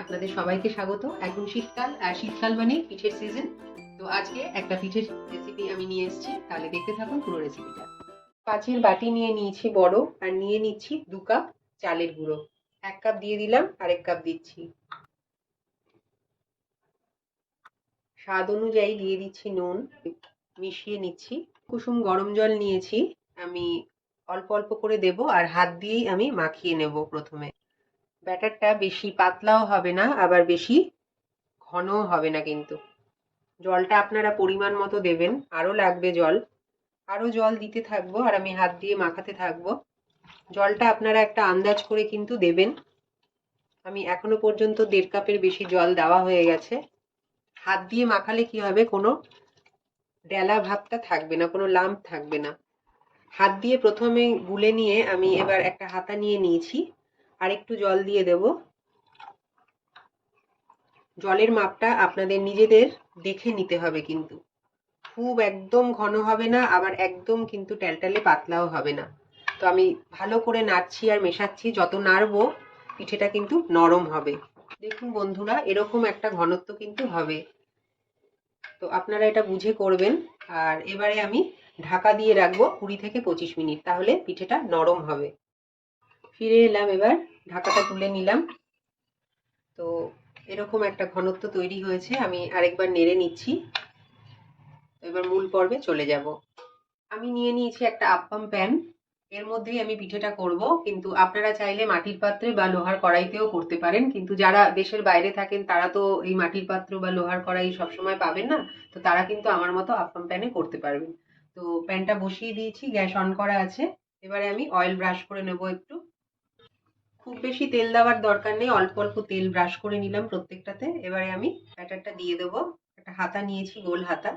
আপনাদের সবাইকে স্বাগত। এখন শীতকাল, আর শীতকাল মানে পিঠের সিজন। তো আজকে একটা পিঠের রেসিপি আমি নিয়ে এসেছি, তাহলে দেখতে থাকুন পুরো রেসিপিটা। কাচের বাটি নিয়ে নিয়েছি বড়, আর নিয়ে নিচ্ছি 2 কাপ চালের গুঁড়ো। 1 কাপ দিয়ে দিলাম, আর 1 কাপ দিচ্ছি। স্বাদ অনুযায়ী দিয়ে দিচ্ছি নুন, মিশিয়ে নিচ্ছি। কুসুম গরম জল নিয়েছি, আমি অল্প অল্প করে দেব, আর হাত দিয়েই আমি মাখিয়ে নেব প্রথমে। ব্যাটারটা বেশি পাতলাও হবে না, আবার বেশি ঘনও হবে না কিন্তু। জলটা আপনারা পরিমাণ মতো দেবেন, আরও লাগবে জল। আরও জল দিতে থাকবো, আর আমি হাত দিয়ে মাখাতে থাকবো। জলটা আপনারা একটা আন্দাজ করে কিন্তু দেবেন। আমি এখনো পর্যন্ত 1.5 কাপের বেশি জল দেওয়া হয়ে গেছে। হাত দিয়ে মাখালে কি হবে, কোনো ডেলা ভাবটা থাকবে না, কোনো লাম্প থাকবে না। হাত দিয়ে প্রথমে গুলে নিয়ে আমি এবার একটা হাতা নিয়ে নিয়েছি, আর একটু জল দিয়ে দেব। জলের মাপটা আপনাদের নিজেদের দেখে নিতে হবে কিন্তু। খুব একদম ঘন হবে না, আবার একদম কিন্তু ট্যালটালে পাতলাও হবে না। তো আমি ভালো করে নাড়ছি আর মেশাচ্ছি, যত নাড়বো পিঠেটা কিন্তু নরম হবে। দেখুন বন্ধুরা, এরকম একটা ঘনত্ব কিন্তু হবে। তো আপনারা এটা বুঝে করবেন। আর এবারে আমি ঢাকা দিয়ে রাখবো 20 থেকে 25 মিনিট, তাহলে পিঠেটা নরম হবে। ফিরে এলাম, এবার ঢাকাটা তুলে নিলাম। তো এরকম একটা ঘনত্ব তৈরি হয়েছে, আমি আরেকবার নেড়ে নিচ্ছি। এবার মূল পর্বে চলে যাব। আমি নিয়ে নিয়েছি একটা আপ্পাম প্যান, এর মধ্যেই আমি পিঠেটা করব। কিন্তু আপনারা চাইলে মাটির পাত্রে বা লোহার কড়াইতেও করতে পারেন, কিন্তু যারা দেশের বাইরে থাকেন তারা তো এই মাটির পাত্র বা লোহার কড়াই সবসময় পাবেন না। তো তারা কিন্তু আমার মতো আপ্পাম প্যানে করতে পারবেন। তো প্যানটা বসিয়ে দিয়েছি, গ্যাস অন করা আছে। এবারে আমি অয়েল ব্রাশ করে নেব একটু। খুব বেশি তেল দেওয়ার দরকার নেই, অল্প অল্প তেল ব্রাশ করে নিলাম প্রত্যেকটাতে। এবারে আমি ব্যাটারটা দিয়ে দেবো। একটা হাতা নিয়েছি, গোল হাতা।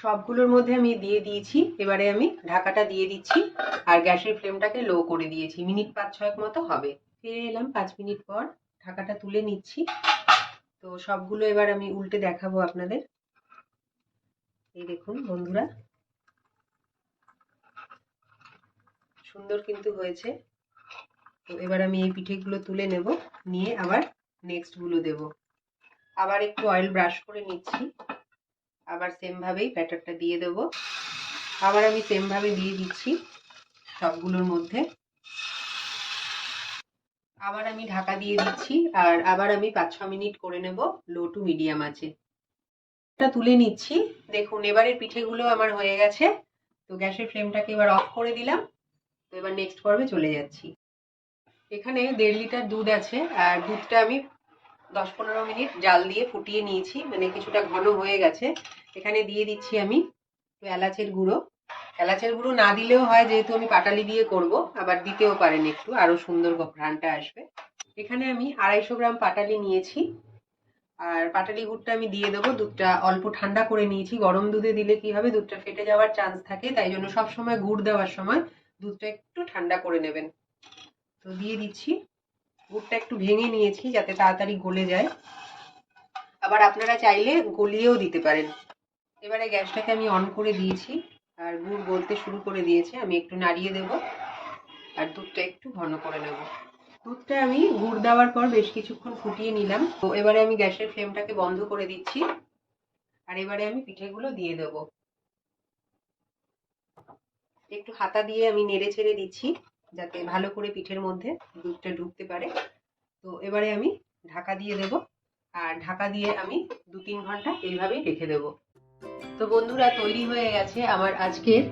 সবগুলোর মধ্যে আমি দিয়ে দিয়েছি। এবারে আমি ঢাকাটা দিয়ে দিচ্ছি, আর গ্যাসের ফ্লেমটাকে লো করে দিয়েছি। মিনিট 5-6 মতো হবে। ফিরে এলাম 5 মিনিট পর, ঢাকাটা তুলে নিচ্ছি। তো সবগুলো এবার আমি উল্টে দেখাবো আপনাদের। এই দেখুন বন্ধুরা, সুন্দর কিন্তু হয়েছে। তো এবার আমি এই পিঠেগুলো তুলে নেব, নিয়ে আবার নেক্সট গুলো দেব। আবার একটু অয়েল ব্রাশ করে নিচ্ছি, আবার সেম ভাবেই ব্যাটারটা দিয়ে দেব। আবার আমি সেম ভাবে দিয়ে দিচ্ছি সবগুলোর মধ্যে। আবার আমি ঢাকা দিয়ে দিচ্ছি, আর আবার আমি 5-6 মিনিট করে নেব লো টু মিডিয়াম আঁচে। এটা তুলে নিচ্ছি। দেখুন এবারের পিঠেগুলো আমার হয়ে গেছে। তো গ্যাসের ফ্লেমটাকে এবার অফ করে দিলাম। তো এবার নেক্সট পর্বে চলে যাচ্ছি। এখানে 1.5 লিটার দুধ আছে, আর দুধটা আমি 10-15 মিনিট জাল দিয়ে ফুটিয়ে নিয়েছি, মানে কিছুটা ঘন হয়ে গেছে। এখানে দিয়ে দিচ্ছি আমি একটু এলাচের গুঁড়ো। এলাচের গুঁড়ো না দিলেও হয়, যেহেতু আমি পাটালি দিয়ে করব, আবার দিতেও পারেন একটু, আরো সুন্দর ঘ্রাণটা আসবে। এখানে আমি 250 গ্রাম পাটালি নিয়েছি, আর পাটালি গুড়টা আমি দিয়ে দেবো। দুধটা অল্প ঠান্ডা করে নিয়েছি। গরম দুধে দিলে কি হবে, দুধটা ফেটে যাওয়ার চান্স থাকে, তাই জন্য সবসময় গুড় দেওয়ার সময় দুধটা একটু ঠান্ডা করে নেবেন। তো দিয়ে দিচ্ছি। গুড়টা একটু ভেঙে নিয়েছি যাতে তাড়াতাড়ি গলে যায়, আবার আপনারা চাইলে গলিয়েও দিতে পারেন। এবারে গ্যাসটাকে আমি অন করে দিয়েছি, আর গুড় গলতে শুরু করে দিয়েছে। আমি একটু নাড়িয়ে দেব, আর দুধটা একটু ঘন করে নেব। দুধটা আমি গুড় দেওয়ার পর বেশ কিছুক্ষণ ফুটিয়ে নিলাম। তো এবারে আমি গ্যাসের ফ্লেমটাকে বন্ধ করে দিচ্ছি, আর এবারে আমি পিঠেগুলো দিয়ে দেব। একটু হাতা দিয়ে আমি নেড়ে ছেড়ে দিচ্ছি, যাতে ভালো করে পিঠের মধ্যে দুধটা ঢুকতে পারে। তো এবারে আমি ঢাকা দিয়ে দেব, আর ঢাকা দিয়ে আমি 2-3 ঘন্টা এইভাবেই রেখে দেব। তো বন্ধুরা, তৈরি হয়ে গেছে আমার আজকের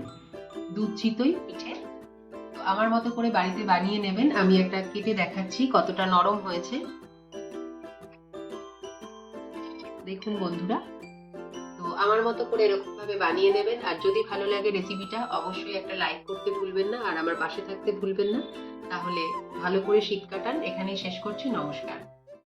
দুধ চিতই পিঠে। তো আমার মতো করে বাড়িতে বানিয়ে নেবেন। আমি একটা কেটে দেখাচ্ছি কতটা নরম হয়েছে। দেখুন বন্ধুরা, তো আমার মতো করে এরকম ভাবে বানিয়ে নেবেন। আর যদি ভালো লাগে রেসিপিটা, অবশ্যই একটা লাইক করতে ভুলবেন না, আর আমার পাশে থাকতে ভুলবেন না। তাহলে ভালো করে শীত কাটান। এখানেই শেষ করছি। নমস্কার।